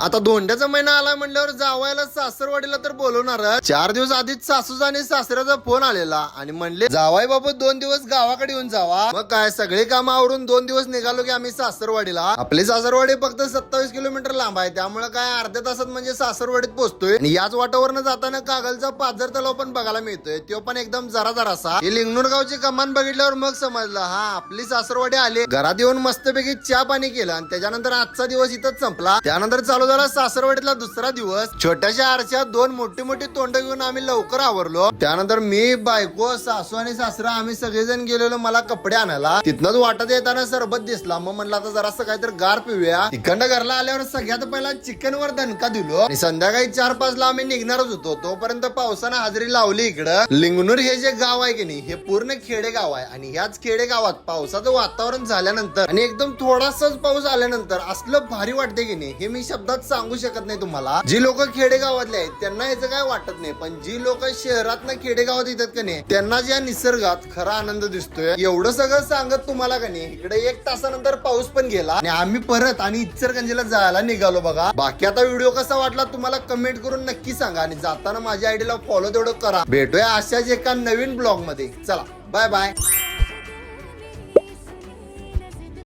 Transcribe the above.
आता धोंड्याचा महिना आला म्हणल्यावर जावायला सासरवाडीला तर बोलवणार. 4 दिवस आधीच सासूचा आणि सासऱ्याचा फोन आलेला आणि म्हणले जावाई बाबा 2 दिवस गावाकडे येऊन जावा. मग काय सगळे काम आवरून 2 दिवस निघालो की आम्ही सासरवाडीला. आपली सासरवाडी फक्त 27 किलोमीटर लांब आहे, त्यामुळे काय अर्ध्या तासात म्हणजे सासरवाडीत पोहोचतोय. आणि याच वाटावरनं जाताना कागलचा पाझर तलाव पण बघायला मिळतोय. तो पण एकदम जरासा. हे लिंगणूर गावची कमान बघितल्यावर मग समजलं हा आपली सासरवाडी आली. घरात येऊन मस्तपैकी चहा पाणी केलं आणि त्याच्यानंतर आजचा दिवस इथंच संपला. त्यानंतर चालू झाला सासरवाडीतला दुसरा दिवस. छोट्याशा आरशात 2 मोठी तोंड घेऊन आम्ही लवकर आवरलो. त्यानंतर मी, बायको, सासू आणि सासरा आम्ही सगळेजण गेलेलो मला कपडे आणायला. तिथनच वाटत येताना सरबत दिसला. मग म्हणलं आता जरासं काहीतरी गार पिऊया. तिकडं घरला आल्यावर सगळ्यात पहिला चिकन वर दणका दिलो आणि संध्याकाळी 4-5 ला आम्ही निघणारच होतो. तोपर्यंत पावसानं हजेरी लावली. इकडं लिंगणूर हे जे गाव आहे की नाही हे पूर्ण खेडे गाव आहे आणि ह्याच खेडे गावात पावसाचं वातावरण झाल्यानंतर आणि एकदम थोडासाच पाऊस आल्यानंतर असलं भारी वाटते की नाही हे मी शब्दात सांगू शकत नाही तुम्हाला. जी लोक खेडेगावातले आहेत त्यांना याचं काय वाटत नाही, पण जी लोक शहरात खेडेगावात येतात का नाही त्यांना या निसर्गात खरा आनंद दिसतोय. एवढं सगळं सांगत तुम्हाला का नाही इकडे 1 तासानंतर पाऊस पण गेला आणि आम्ही परत आणि इचलकरंजीला जायला निघालो बघा. बाकी आता व्हिडिओ कसा वाटला तुम्हाला कमेंट करून नक्की सांगा आणि जाताना माझ्या आयडीला फॉलो तेवढं करा. भेटूया अशाच एका नवीन ब्लॉग मध्ये. चला बाय बाय.